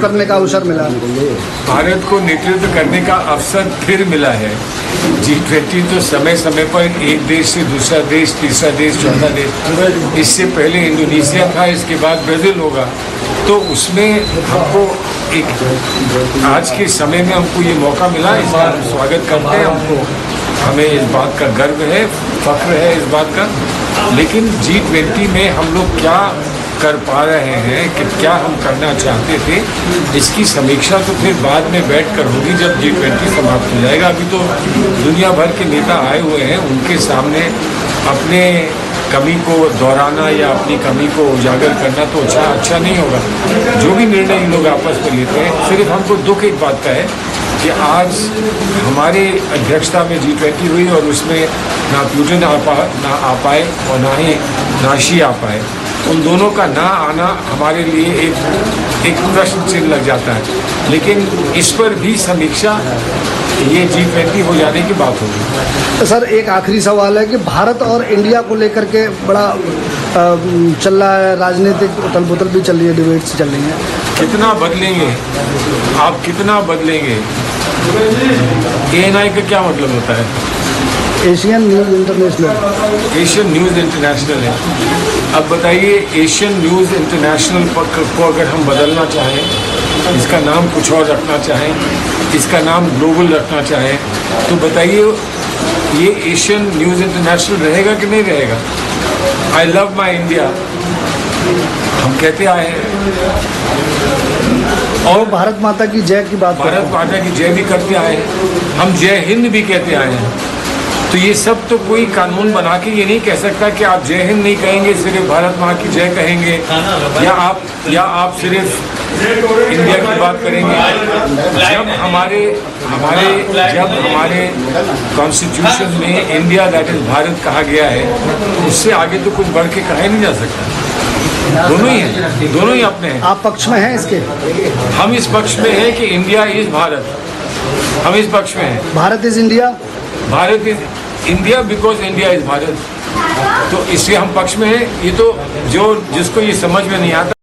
करने का अवसर मिला। भारत को नेतृत्व करने का अवसर फिर मिला है। G20 तो समय समय पर एक देश से दूसरा देश, तीसरा देश, चौथा देश, इससे पहले इंडोनेशिया था, इसके बाद ब्राजील होगा। तो उसमें हमको एक आज के समय में हमको ये मौका मिला, इसका हम स्वागत करते हैं। हमें इस बात का गर्व है, फख्र है इस बात का। लेकिन G20 में हम लोग क्या कर पा रहे हैं कि क्या हम करना चाहते थे, इसकी समीक्षा तो फिर बाद में बैठकर होगी जब G20 समाप्त हो जाएगा। अभी तो दुनिया भर के नेता आए हुए हैं, उनके सामने अपने कमी को दोहराना या अपनी कमी को उजागर करना तो अच्छा नहीं होगा। जो भी निर्णय इन लोग आपस में लेते हैं, सिर्फ हमको दुख एक बात का है कि आज हमारे अध्यक्षता में G20 हुई और उसमें ना पुतिन ना आ पाए और ना ही शी आ पाए। उन दोनों का ना आना हमारे लिए एक प्रश्न चिन्ह लग जाता है। लेकिन इस पर भी समीक्षा ये G20 हो जाने की बात होगी। तो सर एक आखिरी सवाल है कि भारत और इंडिया को लेकर के बड़ा चल रहा है, राजनीतिक उथल पुथल भी चल रही है, डिबेट्स चल रही हैं। कितना बदलेंगे आप, कितना बदलेंगे? ANI का क्या मतलब होता है? Asian news international. Asian news international है। अब बताइए, एशियन न्यूज़ इंटरनेशनल को अगर हम बदलना चाहें, इसका नाम कुछ और रखना चाहें, इसका नाम ग्लोबल रखना चाहें, तो बताइए ये एशियन न्यूज़ इंटरनेशनल रहेगा कि नहीं रहेगा? आई लव माई इंडिया हम कहते आए हैं, और भारत माता की जय की बात, भारत माता की जय भी करते आए हैं, हम जय हिंद भी कहते आए हैं। तो ये सब तो कोई कानून बना के ये नहीं कह सकता कि आप जय हिंद नहीं कहेंगे, सिर्फ भारत माँ की जय कहेंगे, या आप सिर्फ इंडिया की बात करेंगे। जब हमारे कॉन्स्टिट्यूशन में इंडिया दैट इज भारत कहा गया है, तो उससे आगे तो कुछ बढ़ के कहा नहीं जा सकता। दोनों ही हैं, दोनों ही अपने हैं। आप पक्ष में हैं इसके? हम इस पक्ष में हैं कि इंडिया इज भारत, हम इस पक्ष में हैं। Bharat is India, Bharat is India because India is Bharat, तो इसलिए हम पक्ष में हैं। ये तो जिसको ये समझ में नहीं आता।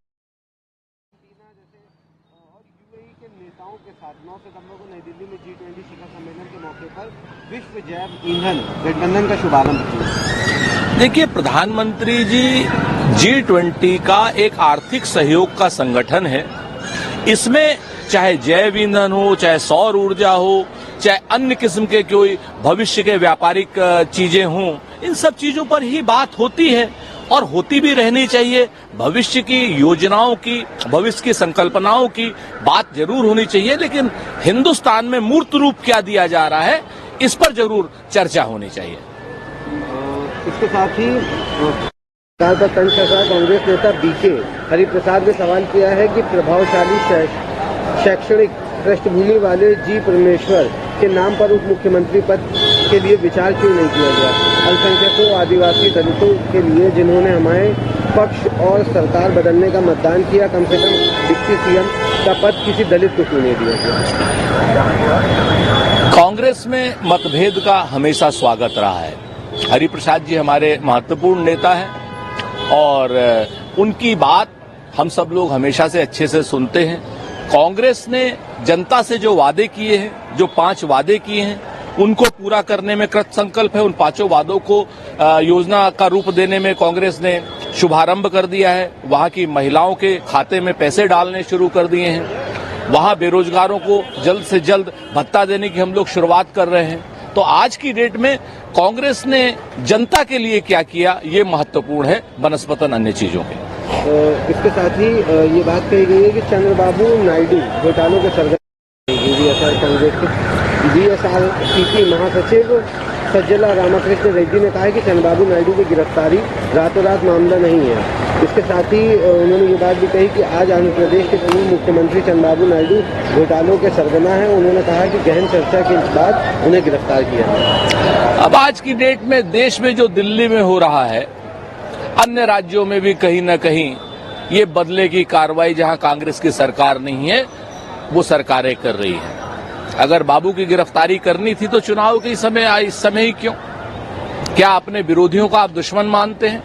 नेताओं के साथ 9 सितंबर को नई दिल्ली में G20 शिखर सम्मेलन के मौके पर विश्व जैव ईंधन गठबंधन का शुभारंभ किया। देखिए, प्रधानमंत्री जी G20 का एक आर्थिक सहयोग का संगठन है। इसमें चाहे जैव ईंधन हो, चाहे सौर ऊर्जा हो, चाहे अन्य किस्म के कोई भविष्य के व्यापारिक चीजें हों, इन सब चीजों पर ही बात होती है और होती भी रहनी चाहिए। भविष्य की योजनाओं की, भविष्य की संकल्पनाओं की बात जरूर होनी चाहिए, लेकिन हिंदुस्तान में मूर्त रूप क्या दिया जा रहा है, इस पर जरूर चर्चा होनी चाहिए। इसके साथ ही सरकार पर तंज कसा कांग्रेस नेता BK हरिप्रसाद ने सवाल किया है कि प्रभावशाली शैक्षणिक पृष्ठभूमि वाले जी परमेश्वर के नाम पर उप मुख्यमंत्री पद के लिए विचार क्यों नहीं किया गया। अल्पसंख्यकों, आदिवासी दलितों के लिए जिन्होंने हमारे पक्ष और सरकार बदलने का मतदान किया, कम से कम डिप्टी CM का पद किसी दलित को क्यों नहीं दिया गया। कांग्रेस में मतभेद का हमेशा स्वागत रहा है। हरिप्रसाद जी हमारे महत्वपूर्ण नेता हैं और उनकी बात हम सब लोग हमेशा से अच्छे से सुनते हैं। कांग्रेस ने जनता से जो वादे किए हैं, जो 5 वादे किए हैं, उनको पूरा करने में कृत संकल्प है। उन 5 वादों को योजना का रूप देने में कांग्रेस ने शुभारंभ कर दिया है। वहां की महिलाओं के खाते में पैसे डालने शुरू कर दिए हैं। वहां बेरोजगारों को जल्द से जल्द भत्ता देने की हम लोग शुरुआत कर रहे हैं। तो आज की डेट में कांग्रेस ने जनता के लिए क्या किया, ये महत्वपूर्ण है बनस्पतन अन्य चीजों के। इसके साथ ही ये बात कही गई है कि चंद्रबाबू नायडू घोटालों के सरगर्म कांग्रेस के DSRCP महासचिव सज्जला रामाकृष्ण रेड्डी ने कहा है कि चंद्रबाबू नायडू की गिरफ्तारी रातों रात मामला नहीं है। इसके साथ ही उन्होंने ये बात भी कही कि आज आंध्र प्रदेश के पूर्व मुख्यमंत्री चंद्रबाबू नायडू घोटालों के सरगना है। उन्होंने कहा कि गहन चर्चा के बाद उन्हें गिरफ्तार किया। अब आज की डेट में देश में जो दिल्ली में हो रहा है, अन्य राज्यों में भी कहीं न कहीं ये बदले की कार्रवाई जहां कांग्रेस की सरकार नहीं है, वो सरकारें कर रही हैं। अगर बाबू की गिरफ्तारी करनी थी तो चुनाव के समय इस समय ही क्यों? क्या अपने विरोधियों का आप दुश्मन मानते हैं?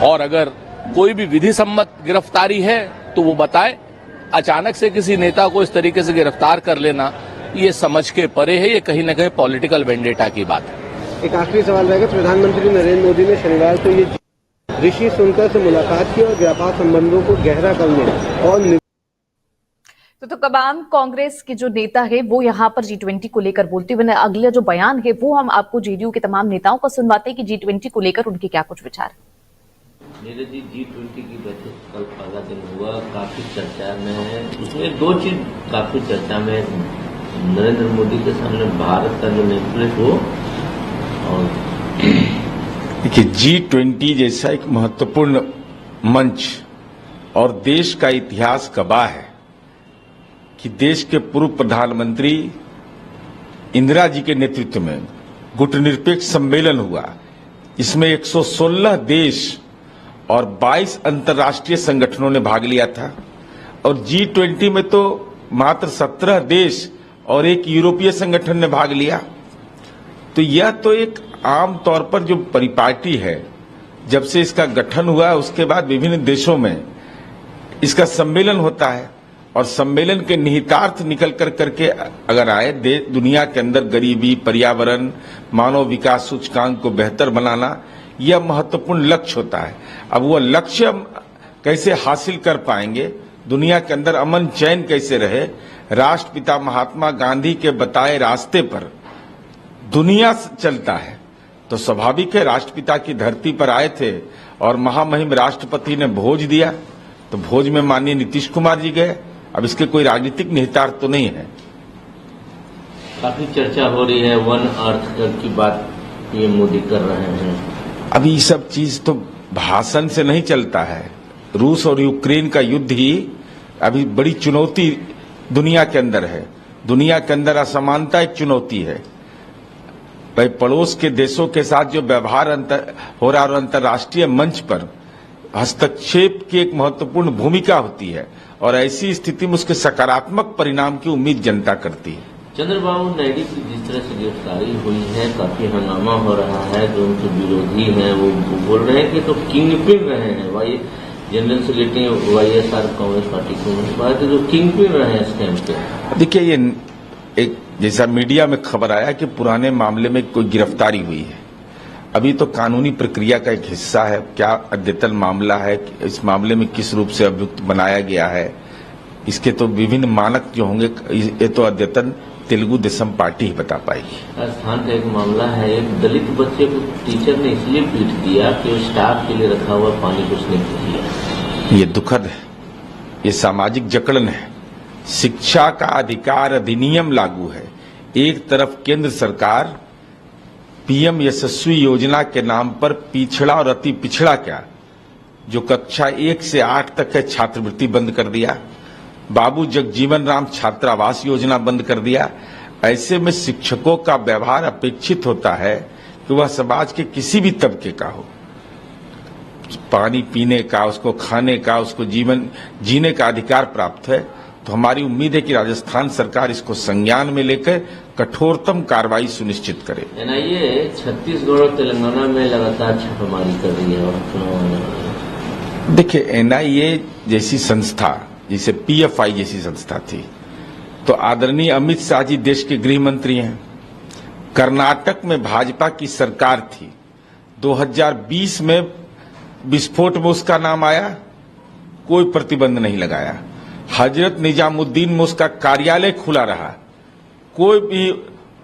और अगर कोई भी विधि सम्मत गिरफ्तारी है तो वो बताए, अचानक से किसी नेता को इस तरीके से गिरफ्तार कर लेना, ये समझ के परे है, ये कहीं न कहीं पॉलिटिकल वेंडेटा की बात है। एक आखिरी सवाल रहेगा। प्रधानमंत्री नरेंद्र मोदी ने शनिवार को ये ऋषि सुनकर से मुलाकात की और व्यापार संबंधों को गहरा करने और तो तमाम कांग्रेस के जो नेता है वो यहाँ पर G20 को लेकर बोलते हुए अगला जो बयान है वो हम आपको जेडीयू के तमाम नेताओं का सुनवाते हैं कि G20 को लेकर उनके क्या कुछ विचार। नीरज जी, G20 की बैठक कल पहला दिन हुआ, काफी चर्चा में है। उसमें दो चीज काफी चर्चा में, नरेंद्र मोदी के सामने भारत का जो नेतृत्व हो और देखिए G20 जैसा एक महत्वपूर्ण मंच और देश का इतिहास गवाह है कि देश के पूर्व प्रधानमंत्री इंदिरा जी के नेतृत्व में गुटनिरपेक्ष सम्मेलन हुआ। इसमें 116 देश और 22 अंतर्राष्ट्रीय संगठनों ने भाग लिया था और G20 में तो मात्र 17 देश और एक यूरोपीय संगठन ने भाग लिया। तो यह तो एक आम तौर पर जो परिपाटी है, जब से इसका गठन हुआ उसके बाद विभिन्न देशों में इसका सम्मेलन होता है और सम्मेलन के निहितार्थ निकल करके अगर आए, दुनिया के अंदर गरीबी, पर्यावरण, मानव विकास सूचकांक को बेहतर बनाना, यह महत्वपूर्ण लक्ष्य होता है। अब वह लक्ष्य हम कैसे हासिल कर पाएंगे, दुनिया के अंदर अमन चैन कैसे रहे, राष्ट्रपिता महात्मा गांधी के बताए रास्ते पर दुनिया चलता है, तो स्वाभाविक है राष्ट्रपिता की धरती पर आए थे और महामहिम राष्ट्रपति ने भोज दिया, तो भोज में माननीय नीतीश कुमार जी गए। अब इसके कोई राजनीतिक निहितार्थ तो नहीं है। काफी चर्चा हो रही है, वन अर्थ की बात ये मोदी कर रहे हैं। अभी ये सब चीज तो भाषण से नहीं चलता है। रूस और यूक्रेन का युद्ध ही अभी बड़ी चुनौती दुनिया के अंदर है। दुनिया के अंदर असमानता एक चुनौती है। भाई पड़ोस के देशों के साथ जो व्यवहार हो रहा है और अंतर्राष्ट्रीय मंच पर हस्तक्षेप की एक महत्वपूर्ण भूमिका होती है और ऐसी स्थिति में उसके सकारात्मक परिणाम की उम्मीद जनता करती है। चंद्रबाबू नायडू की जिस तरह से गिरफ्तारी हुई है, काफी हंगामा हो रहा है। जो उनके विरोधी हैं वो बोल रहे हैं कि तो किंग पिन रहे हैं, Y general secretary YSR Congress party को जो किंग पिन रहे हैं इस टाइम पे। देखिए ये एक जैसा मीडिया में खबर आया कि पुराने मामले में कोई गिरफ्तारी हुई है, अभी तो कानूनी प्रक्रिया का एक हिस्सा है। क्या अद्यतन मामला है, इस मामले में किस रूप से अभियुक्त बनाया गया है, इसके तो विभिन्न मानक जो होंगे, ये तो अद्यतन तेलुगु देशम पार्टी ही बता पाएगी। राजस्थान का एक मामला है, एक दलित बच्चे को टीचर ने इसलिए पीट दिया कि वो स्टाफ के लिए रखा हुआ पानी कुछ नहीं पिया। ये दुखद है, ये सामाजिक जकड़न है। शिक्षा का अधिकार अधिनियम लागू है। एक तरफ केंद्र सरकार PM यशस्वी योजना के नाम पर पिछड़ा और अति पिछड़ा क्या, जो कक्षा 1 से 8 तक है, छात्रवृत्ति बंद कर दिया। बाबू जगजीवन राम छात्रावास योजना बंद कर दिया। ऐसे में शिक्षकों का व्यवहार अपेक्षित होता है कि वह समाज के किसी भी तबके का हो, पानी पीने का, उसको खाने का, उसको जीवन जीने का अधिकार प्राप्त है। तो हमारी उम्मीद है कि राजस्थान सरकार इसको संज्ञान में लेकर कठोरतम कार्रवाई सुनिश्चित करे। NIA छत्तीसगढ़ और तेलंगाना में लगातार छापेमारी कर रही है और चुनाव। देखिए NIA जैसी संस्था, जैसे PFI जैसी संस्था थी, तो आदरणीय अमित शाह जी देश के गृह मंत्री हैं। कर्नाटक में भाजपा की सरकार थी, 2020 में विस्फोट में उसका नाम आया, कोई प्रतिबंध नहीं लगाया। हजरत निजामुद्दीन में उसका कार्यालय खुला रहा, कोई भी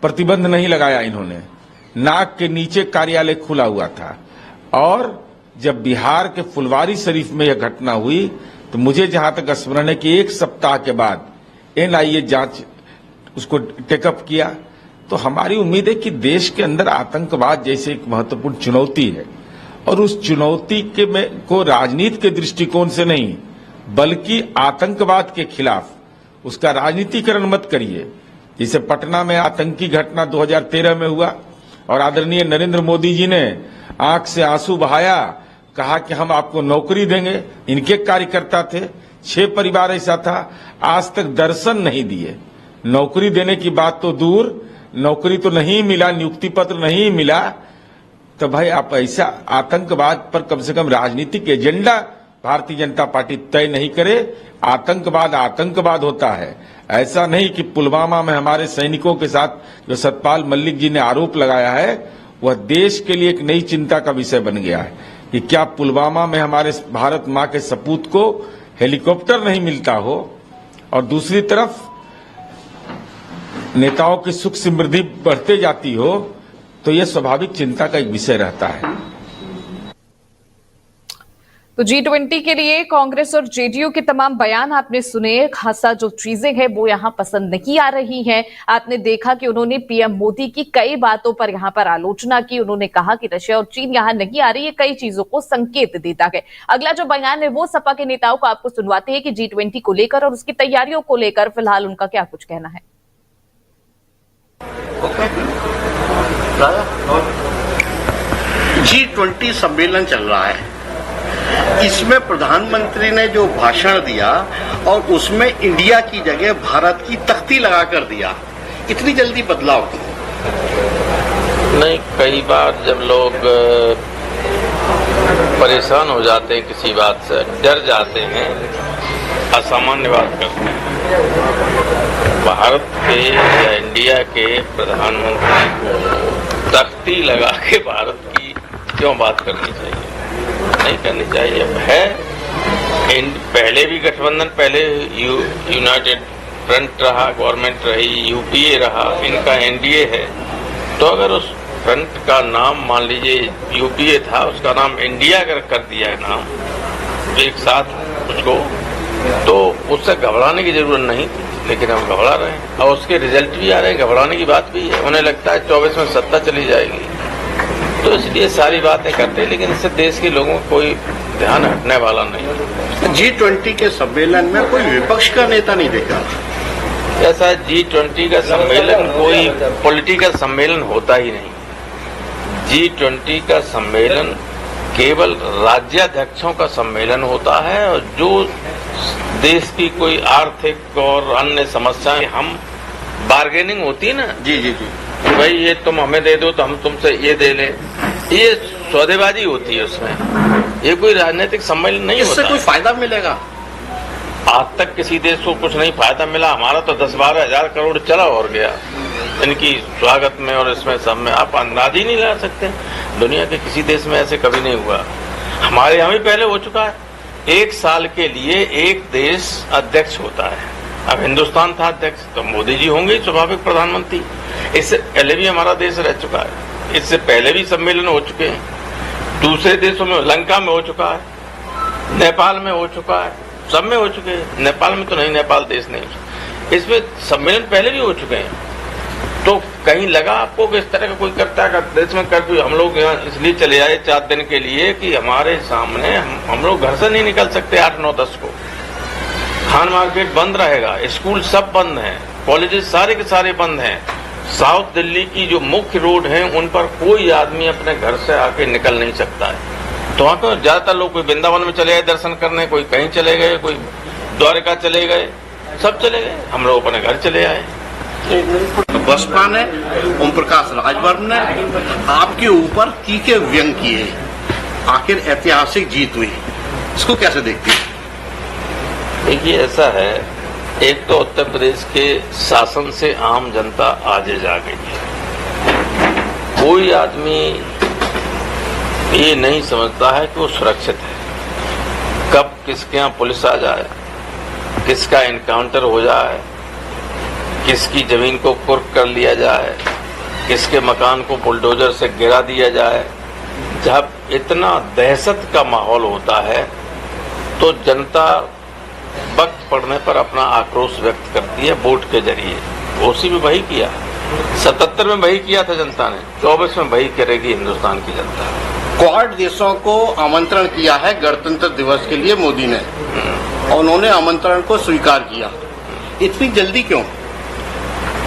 प्रतिबंध नहीं लगाया इन्होंने। नाक के नीचे कार्यालय खुला हुआ था। और जब बिहार के फुलवारी शरीफ में यह घटना हुई तो मुझे जहां तक स्मरण है कि 1 सप्ताह के बाद NIA जांच उसको टेकअप किया। तो हमारी उम्मीद है कि देश के अंदर आतंकवाद जैसे एक महत्वपूर्ण चुनौती है और उस चुनौती के को राजनीति के दृष्टिकोण से नहीं बल्कि आतंकवाद के खिलाफ उसका राजनीतिकरण मत करिए। जैसे पटना में आतंकी घटना 2013 में हुआ और आदरणीय नरेंद्र मोदी जी ने आंख से आंसू बहाया, कहा कि हम आपको नौकरी देंगे। इनके कार्यकर्ता थे, 6 परिवार ऐसा था, आज तक दर्शन नहीं दिए। नौकरी देने की बात तो दूर, नौकरी तो नहीं मिला, नियुक्ति पत्र नहीं मिला। तो भाई आप ऐसा आतंकवाद पर कम से कम राजनीतिक एजेंडा भारतीय जनता पार्टी तय नहीं करे। आतंकवाद आतंकवाद होता है, ऐसा नहीं कि पुलवामा में हमारे सैनिकों के साथ जो सतपाल मलिक जी ने आरोप लगाया है वह देश के लिए एक नई चिंता का विषय बन गया है कि क्या पुलवामा में हमारे भारत मां के सपूत को हेलीकॉप्टर नहीं मिलता हो और दूसरी तरफ नेताओं की सुख समृद्धि बढ़ते जाती हो, तो यह स्वाभाविक चिंता का एक विषय रहता है। तो G20 के लिए कांग्रेस और जेडीयू के तमाम बयान आपने सुने। खासा जो चीजें हैं वो यहां पसंद नहीं आ रही हैं। आपने देखा कि उन्होंने पीएम मोदी की कई बातों पर यहां पर आलोचना की। उन्होंने कहा कि रशिया और चीन यहां नहीं आ रही है, कई चीजों को संकेत देता है। अगला जो बयान है वो सपा के नेताओं को आपको सुनवाते हैं कि G20 को लेकर और उसकी तैयारियों को लेकर फिलहाल उनका क्या कुछ कहना है। G20 सम्मेलन चल रहा है, इसमें प्रधानमंत्री ने जो भाषण दिया और उसमें इंडिया की जगह भारत की तख्ती लगाकर दिया, इतनी जल्दी बदलाव क्यों? नहीं, कई बार जब लोग परेशान हो जाते हैं किसी बात से, डर जाते हैं, असामान्य बात करते हैं। भारत के या इंडिया के प्रधानमंत्री को तख्ती लगा के भारत की क्यों बात करनी चाहिए? नहीं करनी चाहिए। है पहले भी गठबंधन, पहले यूनाइटेड फ्रंट रहा, गवर्नमेंट रही, यूपीए रहा, इनका एनडीए है। तो अगर उस फ्रंट का नाम मान लीजिए यूपीए था, उसका नाम इंडिया अगर कर दिया है नाम एक साथ उसको, तो उससे घबराने की जरूरत नहीं थी, लेकिन हम घबरा रहे हैं और उसके रिजल्ट भी आ रहे हैं। घबराने की बात भी है। उन्हें लगता है 24 में सत्ता चली जाएगी, तो इसलिए सारी बातें करते हैं, लेकिन इससे देश के लोगों को कोई ध्यान हटने वाला नहीं। G20 के सम्मेलन में कोई विपक्ष का नेता नहीं देखा। ऐसा G20 का सम्मेलन कोई पॉलिटिकल सम्मेलन होता ही नहीं। G20 का सम्मेलन केवल राज्याध्यक्षों का सम्मेलन होता है, और जो देश की कोई आर्थिक और अन्य समस्याएं, हम बार्गेनिंग होती है ना, जी भाई ये तुम हमें दे दो तो हम तुमसे ये दे लें, ये सौदेबाजी होती है उसमें। ये कोई राजनीतिक सम्मेलन नहीं होता। इससे कोई फायदा मिलेगा? आज तक किसी देश को कुछ नहीं फायदा मिला। हमारा तो 10-12 हजार करोड़ चला और गया इनकी स्वागत में और इसमें सब में। आप अंदाज ही नहीं लगा सकते। दुनिया के किसी देश में ऐसे कभी नहीं हुआ। हमारे यहाँ भी पहले हो चुका है। 1 साल के लिए एक देश अध्यक्ष होता है। अब हिंदुस्तान था अध्यक्ष, तो मोदी जी होंगे स्वाभाविक प्रधानमंत्री। इससे पहले भी हमारा देश रह चुका है, इससे पहले भी सम्मेलन हो चुके हैं। दूसरे देशों में, लंका में हो चुका है, नेपाल में हो चुका है, सब में हो चुके हैं। नेपाल में तो नहीं, नेपाल देश नहीं। इसमें सम्मेलन पहले भी हो चुके हैं। तो कहीं लगा आपको कि इस तरह का कोई करता है? देश में कर्फ्यू हम लोग यहाँ इसलिए चले आए 4 दिन के लिए कि हमारे सामने हम लोग घर से नहीं निकल सकते 8, 9, 10 को। खान मार्केट बंद रहेगा, स्कूल सब बंद हैं, कॉलेजेस सारे के सारे बंद हैं। साउथ दिल्ली की जो मुख्य रोड हैं उन पर कोई आदमी अपने घर से आके निकल नहीं सकता है। तो वहाँ तो ज्यादातर लोग कोई वृंदावन में चले गए दर्शन करने, कोई कहीं चले गए, कोई द्वारका चले गए, सब चले गए। हम लोग अपने घर चले आए। बसपा ने, ओम प्रकाश राजभर ने आपके ऊपर तीखे व्यंग किए। आखिर ऐतिहासिक जीत हुई, इसको कैसे देखती है? देखिए, ऐसा है, एक तो उत्तर प्रदेश के शासन से आम जनता आगे जा गई है। कोई आदमी ये नहीं समझता है कि वो सुरक्षित है। कब किसके यहाँ पुलिस आ जाए, किसका एनकाउंटर हो जाए, किसकी जमीन को कुर्क कर लिया जाए, किसके मकान को बुलडोजर से गिरा दिया जाए। जब इतना दहशत का माहौल होता है तो जनता वक्त पड़ने पर अपना आक्रोश व्यक्त करती है वोट के जरिए। उसी में वही किया, 77 में वही किया था जनता ने, 24 में वही करेगी हिंदुस्तान की जनता। क्वाड देशों को आमंत्रण किया है गणतंत्र दिवस के लिए मोदी ने, और उन्होंने आमंत्रण को स्वीकार किया। इतनी जल्दी क्यों?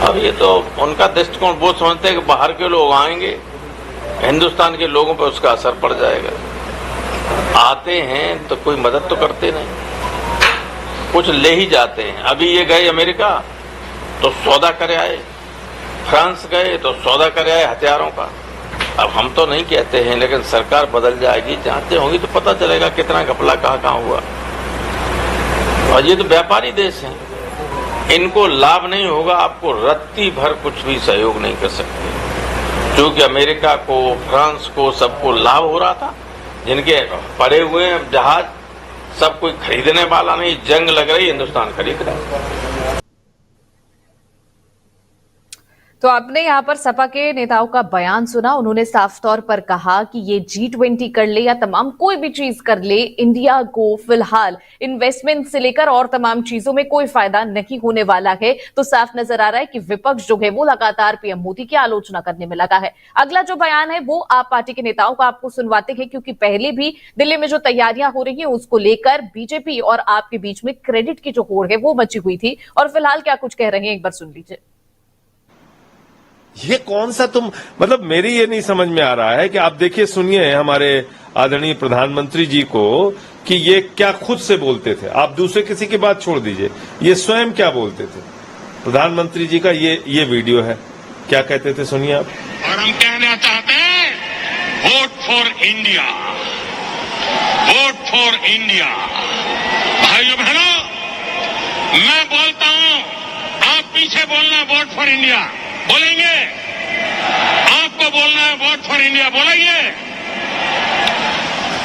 अब ये तो उनका दृष्टिकोण, वो समझते हैं कि बाहर के लोग आएंगे, हिंदुस्तान के लोगों पर उसका असर पड़ जाएगा। आते हैं तो कोई मदद तो करते नहीं, कुछ ले ही जाते हैं। अभी ये गए अमेरिका तो सौदा करे आए, फ्रांस गए तो सौदा करे आए हथियारों का। अब हम तो नहीं कहते हैं, लेकिन सरकार बदल जाएगी, जांचें होंगी तो पता चलेगा कितना घपला कहाँ हुआ। और ये तो व्यापारी देश हैं, इनको लाभ नहीं होगा, आपको रत्ती भर कुछ भी सहयोग नहीं कर सकते। क्योंकि अमेरिका को, फ्रांस को, सबको लाभ हो रहा था, जिनके पड़े हुए जहाज सब कोई खरीदने वाला नहीं, जंग लग रही, हिंदुस्तान खरीद रहा है। तो आपने यहाँ पर सपा के नेताओं का बयान सुना। उन्होंने साफ तौर पर कहा कि ये G20 कर ले या तमाम कोई भी चीज कर ले, इंडिया को फिलहाल इन्वेस्टमेंट से लेकर और तमाम चीजों में कोई फायदा नहीं होने वाला है। तो साफ नजर आ रहा है कि विपक्ष जो है वो लगातार पीएम मोदी की आलोचना करने में लगा है। अगला जो बयान है वो आप पार्टी के नेताओं का आपको सुनवाते हैं, क्योंकि पहले भी दिल्ली में जो तैयारियां हो रही है उसको लेकर बीजेपी और आपके बीच में क्रेडिट की जो होड़ है वो मची हुई थी। और फिलहाल क्या कुछ कह रहे हैं, एक बार सुन लीजिए। ये कौन सा मतलब मेरी ये नहीं समझ में आ रहा है कि आप देखिए, सुनिए हमारे आदरणीय प्रधानमंत्री जी को कि ये क्या खुद से बोलते थे। आप दूसरे किसी की बात छोड़ दीजिए, ये स्वयं क्या बोलते थे। प्रधानमंत्री जी का ये वीडियो है, क्या कहते थे, सुनिए आप। और हम कहना चाहते हैं, vote for India, vote for India. भाइयों बहनों, मैं बोलता हूं, आप पीछे बोलना वोट फॉर इंडिया, बोलेंगे? आपको बोलना है वोट फॉर इंडिया, बोलेंगे?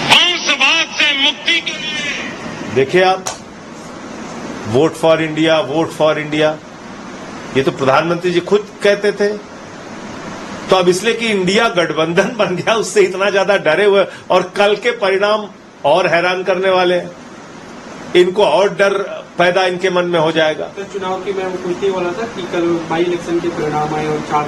वंशवाद से मुक्ति के लिए देखिए आप, vote for India, vote for India, ये तो प्रधानमंत्री जी खुद कहते थे। तो अब इसलिए कि इंडिया गठबंधन बन गया, उससे इतना ज्यादा डरे हुए, और कल के परिणाम और हैरान करने वाले हैं। इनको और डर पैदा इनके मन में हो जाएगा। तो चुनाव की मैं पूछने वाला था कि कल बाई इलेक्शन के परिणाम आए और 7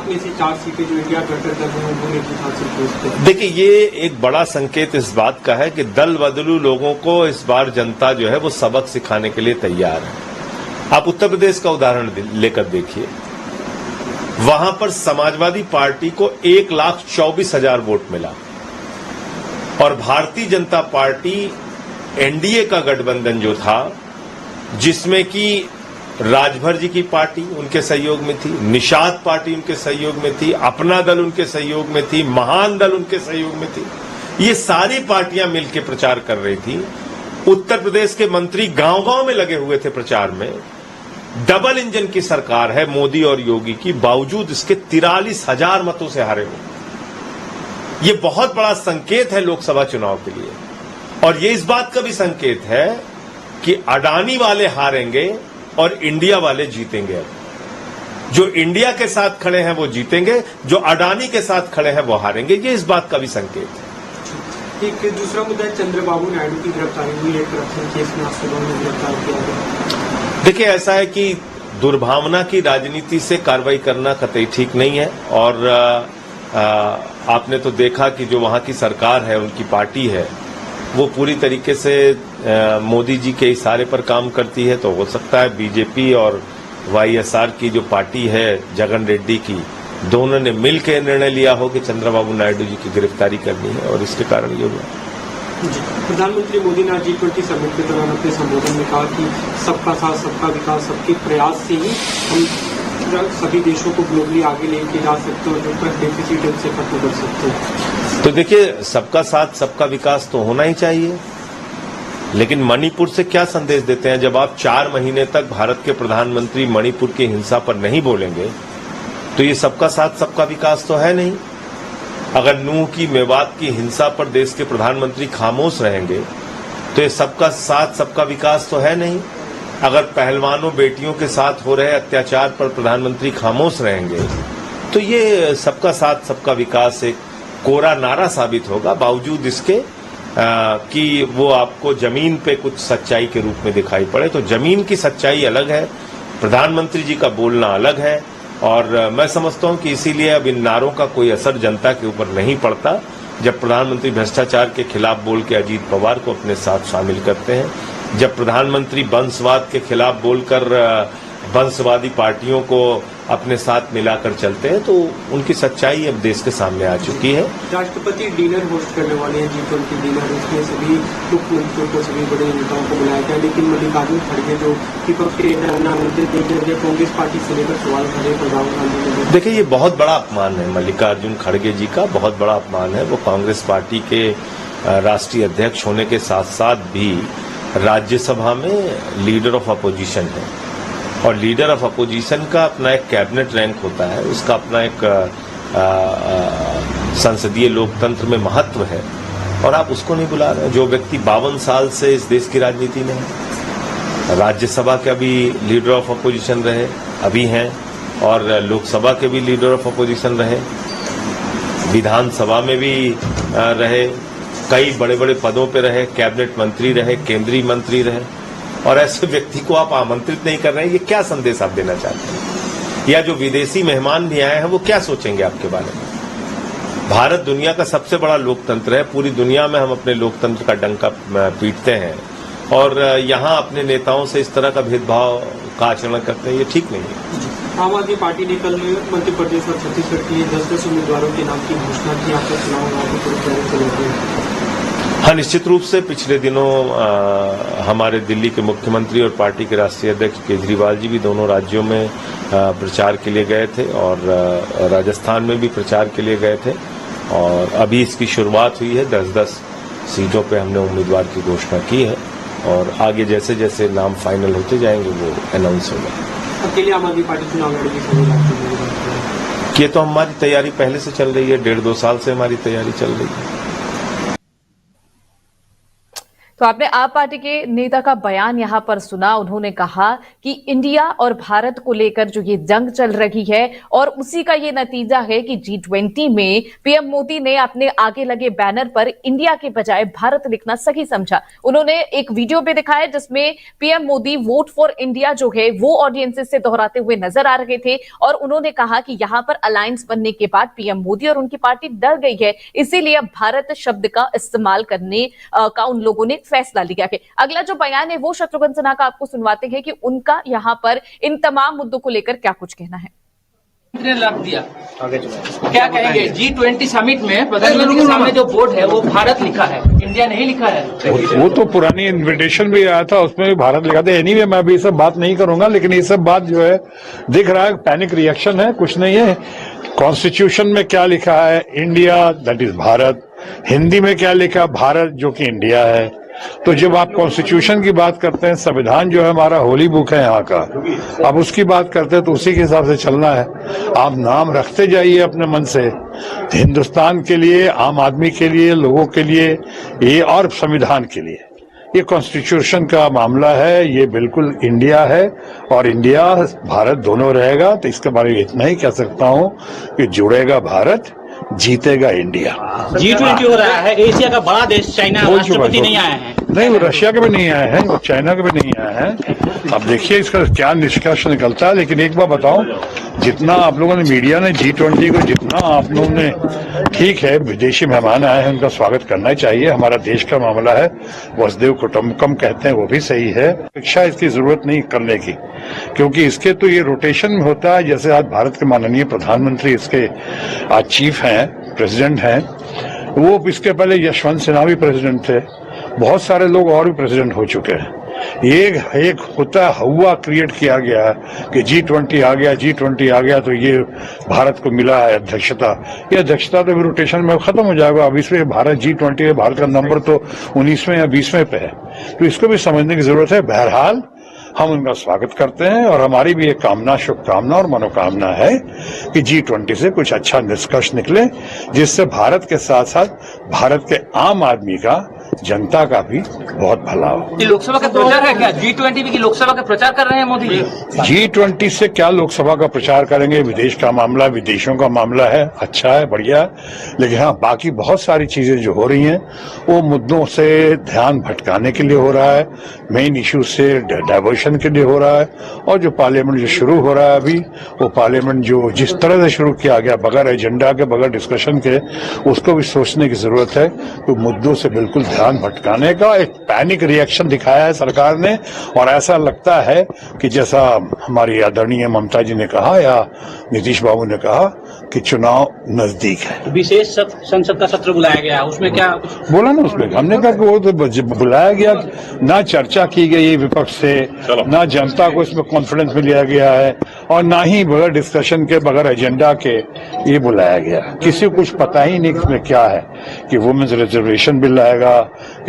में से 4 सीटें जो इंडिया गठबंधन है उन्होंने हासिल की। देखिए, ये एक बड़ा संकेत इस बात का है कि दल बदलू लोगों को इस बार जनता जो है वो सबक सिखाने के लिए तैयार है। आप उत्तर प्रदेश का उदाहरण लेकर देखिए, वहां पर समाजवादी पार्टी को 1,24,000 वोट मिला और भारतीय जनता पार्टी एनडीए का गठबंधन जो था, जिसमें कि राजभर जी की पार्टी उनके सहयोग में थी, निषाद पार्टी उनके सहयोग में थी, अपना दल उनके सहयोग में थी, महान दल उनके सहयोग में थी, ये सारी पार्टियां मिलकर प्रचार कर रही थी। उत्तर प्रदेश के मंत्री गांव-गांव में लगे हुए थे प्रचार में। डबल इंजन की सरकार है मोदी और योगी की, बावजूद इसके 43,000 मतों से हारे हो। ये बहुत बड़ा संकेत है लोकसभा चुनाव के लिए, और ये इस बात का भी संकेत है कि अडानी वाले हारेंगे और इंडिया वाले जीतेंगे। अब जो इंडिया के साथ खड़े हैं वो जीतेंगे, जो अडानी के साथ खड़े हैं वो हारेंगे। ये इस बात का भी संकेत है। एक दूसरा मुद्दा है, चंद्रबाबू नायडू की गिरफ्तारी हुई है, करप्शन केस में आज में गिरफ्तार किया गया। देखिए, ऐसा है कि दुर्भावना की राजनीति से कार्रवाई करना कतई ठीक नहीं है, और आपने तो देखा कि जो वहां की सरकार है, उनकी पार्टी है, वो पूरी तरीके से मोदी जी के इशारे पर काम करती है। तो हो सकता है बीजेपी और वाईएसआर की जो पार्टी है जगन रेड्डी की, दोनों ने मिलकर निर्णय लिया हो कि चंद्रबाबू नायडू जी की गिरफ्तारी करनी है, और इसके कारण ये हुआ। प्रधानमंत्री मोदी ने G20 समिट के दौरान अपने संबोधन में कहा कि सबका साथ, सबका विकास, सबके प्रयास से ही हम सभी देशों को ग्लोबली आगे लेके जा सकते हैं और जो डेफिसिट है उसे खत्म कर सकते हैं। तो देखिए, सबका साथ सबका विकास तो होना ही चाहिए, लेकिन मणिपुर से क्या संदेश देते हैं? जब आप 4 महीने तक भारत के प्रधानमंत्री मणिपुर की हिंसा पर नहीं बोलेंगे, तो ये सबका साथ सबका विकास तो है नहीं। अगर नूह की, मेवात की हिंसा पर देश के प्रधानमंत्री खामोश रहेंगे, तो ये सबका साथ सबका विकास तो है नहीं। अगर पहलवानों, बेटियों के साथ हो रहे अत्याचार पर प्रधानमंत्री खामोश रहेंगे, तो ये सबका साथ सबका विकास एक कोरा नारा साबित होगा, बावजूद इसके कि वो आपको जमीन पे कुछ सच्चाई के रूप में दिखाई पड़े। तो जमीन की सच्चाई अलग है, प्रधानमंत्री जी का बोलना अलग है, और मैं समझता हूं कि इसीलिए अब इन नारों का कोई असर जनता के ऊपर नहीं पड़ता। जब प्रधानमंत्री भ्रष्टाचार के खिलाफ बोल के अजीत पवार को अपने साथ शामिल करते हैं, जब प्रधानमंत्री वंशवाद के खिलाफ बोलकर वंशवादी पार्टियों को अपने साथ मिलाकर चलते हैं, तो उनकी सच्चाई अब देश के सामने आ चुकी है। राष्ट्रपति डिनर होस्ट करने वाले हैं, G20 डिनर, उसमें सभी मुख्यमंत्रियों को, सभी बड़े नेताओं को बुलाया गया, लेकिन मल्लिकार्जुन खड़गे जो विपक्ष के नामांकित देखे कांग्रेस पार्टी से लेकर सवाल खड़े पर राहुल गांधी ने। देखिए, ये बहुत बड़ा अपमान है मल्लिकार्जुन खड़गे जी का, बहुत बड़ा अपमान है। वो कांग्रेस पार्टी के राष्ट्रीय अध्यक्ष होने के साथ साथ भी राज्यसभा में लीडर ऑफ अपोजिशन है, और लीडर ऑफ अपोजिशन का अपना एक कैबिनेट रैंक होता है, उसका अपना एक संसदीय लोकतंत्र में महत्व है, और आप उसको नहीं बुला रहे। जो व्यक्ति 52 साल से इस देश की राजनीति में है, राज्यसभा के भी लीडर ऑफ अपोजिशन रहे, अभी हैं, और लोकसभा के भी लीडर ऑफ अपोजिशन रहे, विधानसभा में भी रहे, कई बड़े बड़े पदों पे रहे, कैबिनेट मंत्री रहे, केंद्रीय मंत्री रहे, और ऐसे व्यक्ति को आप आमंत्रित नहीं कर रहे हैं। ये क्या संदेश आप देना चाहते हैं? या जो विदेशी मेहमान भी आए हैं वो क्या सोचेंगे आपके बारे में? भारत दुनिया का सबसे बड़ा लोकतंत्र है, पूरी दुनिया में हम अपने लोकतंत्र का डंका पीटते हैं, और यहाँ अपने नेताओं से इस तरह का भेदभाव का आचरण करते हैं, ये ठीक नहीं है। आम आदमी पार्टी ने कल मध्य प्रदेश और छत्तीसगढ़ के लिए 10-10 उम्मीदवारों के नाम की घोषणा की। आपका चुनाव हाँ, निश्चित रूप से पिछले दिनों हमारे दिल्ली के मुख्यमंत्री और पार्टी के राष्ट्रीय अध्यक्ष केजरीवाल जी भी दोनों राज्यों में प्रचार के लिए गए थे, और राजस्थान में भी प्रचार के लिए गए थे, और अभी इसकी शुरुआत हुई है। 10-10 सीटों पे हमने उम्मीदवार की घोषणा की है, और आगे जैसे जैसे नाम फाइनल होते जाएंगे वो अनाउंस होगा। अकेले आम आदमी पार्टी चुनाव लड़ेगी? ये तो हमारी तैयारी पहले से चल रही है, 1.5-2 साल से हमारी तैयारी चल रही है। तो आपने आप पार्टी के नेता का बयान यहां पर सुना। उन्होंने कहा कि इंडिया और भारत को लेकर जो ये जंग चल रही है, और उसी का ये नतीजा है कि G20 में पीएम मोदी ने अपने आगे लगे बैनर पर इंडिया के बजाय भारत लिखना सही समझा। उन्होंने एक वीडियो भी दिखाया जिसमें PM Modi vote for India जो है वो ऑडियंसेस से दोहराते हुए नजर आ रहे थे, और उन्होंने कहा कि यहां पर अलायंस बनने के बाद पीएम मोदी और उनकी पार्टी डर गई है, इसीलिए अब भारत शब्द का इस्तेमाल करने का उन लोगों ने फैसला लिया है। अगला जो बयान है वो शत्रुघ्न सिन्हा का आपको सुनवाते हैं कि उनका यहां पर इन तमाम मुद्दों को लेकर क्या कुछ कहना है। लग दिया क्या कहेंगे? G20 समिट में प्रधानमंत्री के सामने जो बोर्ड है वो भारत लिखा है, इंडिया नहीं लिखा है। वो तो पुरानी इन्विटेशन भी आया था, उसमें भी भारत लिखा था। एनीवे मैं अभी ये सब बात नहीं करूंगा, लेकिन ये सब बात जो है दिख रहा है पैनिक रिएक्शन है, कुछ नहीं है। कॉन्स्टिट्यूशन में क्या लिखा है? India, that is Bharat. Hindi में क्या लिखा? भारत, जो कि इंडिया है। तो जब आप कॉन्स्टिट्यूशन की बात करते हैं, संविधान जो है हमारा होली बुक है यहाँ का, अब उसकी बात करते हैं तो उसी के हिसाब से चलना है। आप नाम रखते जाइए अपने मन से, हिंदुस्तान के लिए, आम आदमी के लिए, लोगों के लिए, ये और संविधान के लिए। ये कॉन्स्टिट्यूशन का मामला है, ये बिल्कुल इंडिया है, और इंडिया भारत दोनों रहेगा। तो इसके बारे में इतना ही कह सकता हूँ कि जुड़ेगा भारत, जीतेगा इंडिया। G20 हो रहा है, एशिया का बड़ा देश चाइना राष्ट्रपति नहीं आए हैं। नहीं, वो रशिया के भी नहीं आए हैं, वो चाइना के भी नहीं आए हैं। अब देखिए इसका क्या निष्कर्ष निकलता है। लेकिन एक बार बताऊं, जितना आप लोगों ने, मीडिया ने G20 को जितना आप लोगों ने, ठीक है विदेशी मेहमान आए हैं उनका स्वागत करना ही चाहिए, हमारा देश का मामला है, वसुधैव कुटुंबकम कहते हैं, वो भी सही है। शिक्षा इसकी जरूरत नहीं करने की, क्योंकि इसके तो ये रोटेशन में होता है। जैसे आज भारत के माननीय प्रधानमंत्री इसके आज चीफ हैं, प्रेसिडेंट हैं, वो इसके पहले यशवंत सिन्हा भी प्रेसिडेंट थे, बहुत सारे लोग और भी प्रेसिडेंट हो चुके हैं। एक होता हवा क्रिएट किया गया कि G20 आ गया, G20 आ गया तो ये भारत को मिला है अध्यक्षता। ये अध्यक्षता तो रोटेशन में खत्म हो जाएगा। अब इसमें भारत G20 है, भारत का नंबर तो 19वें या 20वें पे है, तो इसको भी समझने की जरूरत है। बहरहाल हम उनका स्वागत करते हैं, और हमारी भी एक कामना, शुभकामना और मनोकामना है कि G20 से कुछ अच्छा निष्कर्ष निकले, जिससे भारत के साथ साथ भारत के आम आदमी का, जनता का भी बहुत भला हो। लोकसभा का प्रचार है क्या? G20 की लोकसभा का प्रचार कर रहे हैं मोदी जी? G20 से क्या लोकसभा का प्रचार करेंगे? विदेश का मामला, विदेशों का मामला है, अच्छा है, बढ़िया है। लेकिन हाँ, बाकी बहुत सारी चीजें जो हो रही हैं वो मुद्दों से ध्यान भटकाने के लिए हो रहा है, मेन इश्यू से डाइवर्शन के लिए हो रहा है। और जो पार्लियामेंट जो शुरू हो रहा है अभी, वो पार्लियामेंट जो जिस तरह से शुरू किया गया, बगैर एजेंडा के, बगैर डिस्कशन के, उसको भी सोचने की जरूरत है। तो मुद्दों से बिल्कुल ध्यान ध्यान भटकाने का एक पैनिक रिएक्शन दिखाया है सरकार ने। और ऐसा लगता है कि जैसा हमारी आदरणीय ममता जी ने कहा या नीतीश बाबू ने कहा कि चुनाव नजदीक है। विशेष संसद का सत्र बुलाया गया, उसमें क्या बोला ना, उसमें हमने कहा कि वो तो बुलाया गया, ना चर्चा की गई विपक्ष से, ना जनता को इसमें कॉन्फिडेंस में लिया गया है, और ना ही बगैर डिस्कशन के बगैर एजेंडा के ये बुलाया गया। किसी को कुछ पता ही नहीं इसमें क्या है, कि वुमेन्स रिजर्वेशन बिल आएगा,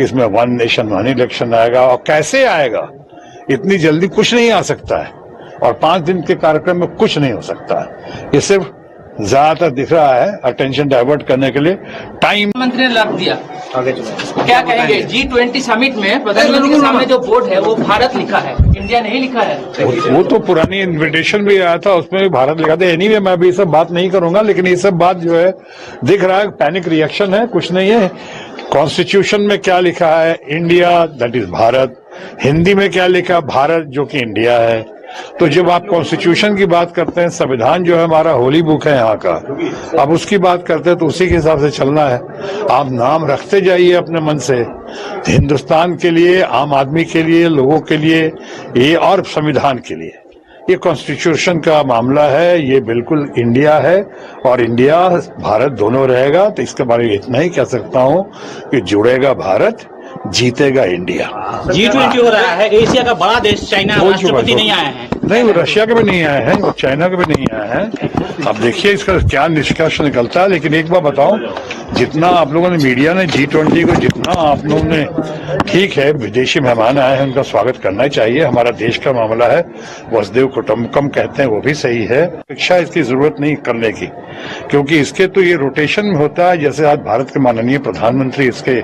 इसमें वन नेशन वन इलेक्शन आएगा, और कैसे आएगा। इतनी जल्दी कुछ नहीं आ सकता है, और 5 दिन के कार्यक्रम में कुछ नहीं हो सकता है। ये सिर्फ ज्यादातर दिख रहा है अटेंशन डाइवर्ट करने के लिए टाइम। मंत्री ने लग दिया, आगे क्या कहेंगे? G20 समिट में प्रधानमंत्री के सामने जो बोर्ड है वो भारत लिखा है, इंडिया नहीं लिखा है। वो तो पुरानी इन्विटेशन भी आया था, उसमें भी भारत लिखा था। एनीवे मैं भी ये सब बात नहीं करूंगा, लेकिन ये सब बात जो है दिख रहा है पैनिक रिएक्शन है, कुछ नहीं है। कॉन्स्टिट्यूशन में क्या लिखा है? India, that is Bharat. Hindi में क्या लिखा? भारत, जो कि इंडिया है। तो जब आप कॉन्स्टिट्यूशन की बात करते हैं, संविधान जो है हमारा होली बुक है यहाँ का, अब उसकी बात करते हैं तो उसी के हिसाब से चलना है। आप नाम रखते जाइए अपने मन से, हिंदुस्तान के लिए, आम आदमी के लिए, लोगों के लिए, ये और संविधान के लिए। ये कॉन्स्टिट्यूशन का मामला है, ये बिल्कुल इंडिया है, और इंडिया भारत दोनों रहेगा। तो इसके बारे में इतना ही कह सकता हूँ कि जुड़ेगा भारत, जीतेगा इंडिया। G20 हो रहा है, एशिया का बड़ा देश चाइना राष्ट्रपति नहीं आए हैं। नहीं, वो रशिया के भी नहीं आए हैं, वो चाइना के भी नहीं आए हैं। अब देखिए इसका क्या निष्कर्ष निकलता है। लेकिन एक बार बताओ, जितना आप लोगों ने, मीडिया ने G20 को जितना आप लोगों ने, ठीक है विदेशी मेहमान आए हैं उनका स्वागत करना चाहिए, हमारा देश का मामला है, वसुधैव कुटुंबकम कहते हैं, वो भी सही है। शिक्षा इसकी जरूरत नहीं करने की, क्योंकि इसके तो ये रोटेशन में होता है। जैसे आज भारत के माननीय प्रधानमंत्री इसके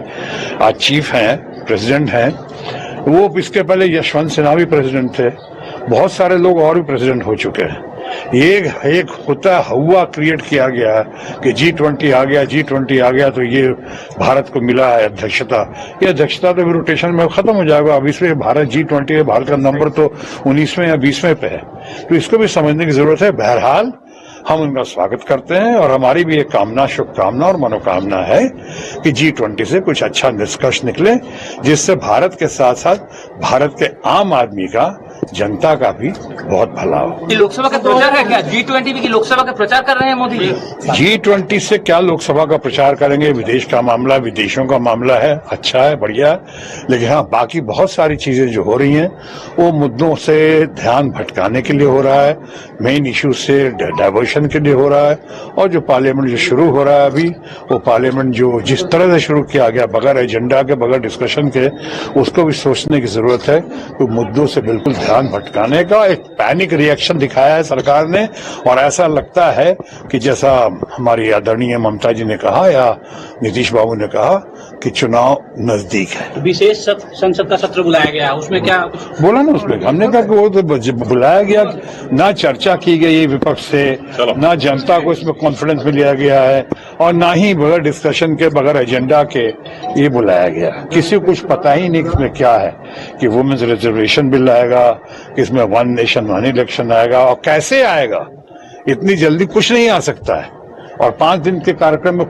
आज चीफ हैं, प्रेसिडेंट हैं, वो इसके पहले यशवंत सिन्हा भी प्रेसिडेंट थे, बहुत सारे लोग और भी प्रेसिडेंट हो चुके हैं। ये एक होता हुआ क्रिएट किया गया कि G20 आ गया, G20 आ गया तो ये भारत को मिला है अध्यक्षता। ये अध्यक्षता तो रोटेशन में खत्म हो जाएगा। अब इसमें भारत G20 है, भारत का नंबर तो 19वें या 20वें पे है, तो इसको भी समझने की जरूरत है। बहरहाल हम उनका स्वागत करते हैं, और हमारी भी एक कामना, शुभकामना और मनोकामना है कि G20 से कुछ अच्छा निष्कर्ष निकले, जिससे भारत के साथ साथ भारत के आम आदमी का, जनता का भी बहुत भला हो। लोकसभा का प्रचार है क्या? G20 की लोकसभा का प्रचार कर रहे हैं मोदी जी? G20 से क्या लोकसभा का प्रचार करेंगे? विदेश का मामला, विदेशों का मामला है, अच्छा है, बढ़िया है। लेकिन हाँ, बाकी बहुत सारी चीजें जो हो रही हैं वो मुद्दों से ध्यान भटकाने के लिए हो रहा है, मेन इश्यू से डाइवर्शन के लिए हो रहा है। और जो पार्लियामेंट जो शुरू हो रहा है अभी, वो पार्लियामेंट जो जिस तरह से शुरू किया गया, बगैर एजेंडा के, बगैर डिस्कशन के, उसको भी सोचने की जरूरत है। तो मुद्दों से बिल्कुल ध्यान भटकाने का एक पैनिक रिएक्शन दिखाया है सरकार ने। और ऐसा लगता है कि जैसा हमारी आदरणीय ममता जी ने कहा या नीतीश बाबू ने कहा कि चुनाव नजदीक है। विशेष संसद का सत्र बुलाया गया, उसमें क्या बोला ना, उसमें हमने कहा कि वो तो बुलाया गया, ना चर्चा की गई विपक्ष से, ना जनता को इसमें कॉन्फिडेंस में लिया गया है, और ना ही बगैर डिस्कशन के बगैर एजेंडा के ये बुलाया गया। किसी को कुछ पता ही नहीं इसमें क्या है, कि वुमेन्स रिजर्वेशन बिल आएगा, इसमें वन नेशन वन इलेक्शन आएगा, और कैसे आएगा। इतनी जल्दी कुछ नहीं आ सकता है, और 5 दिन के कार्यक्रम में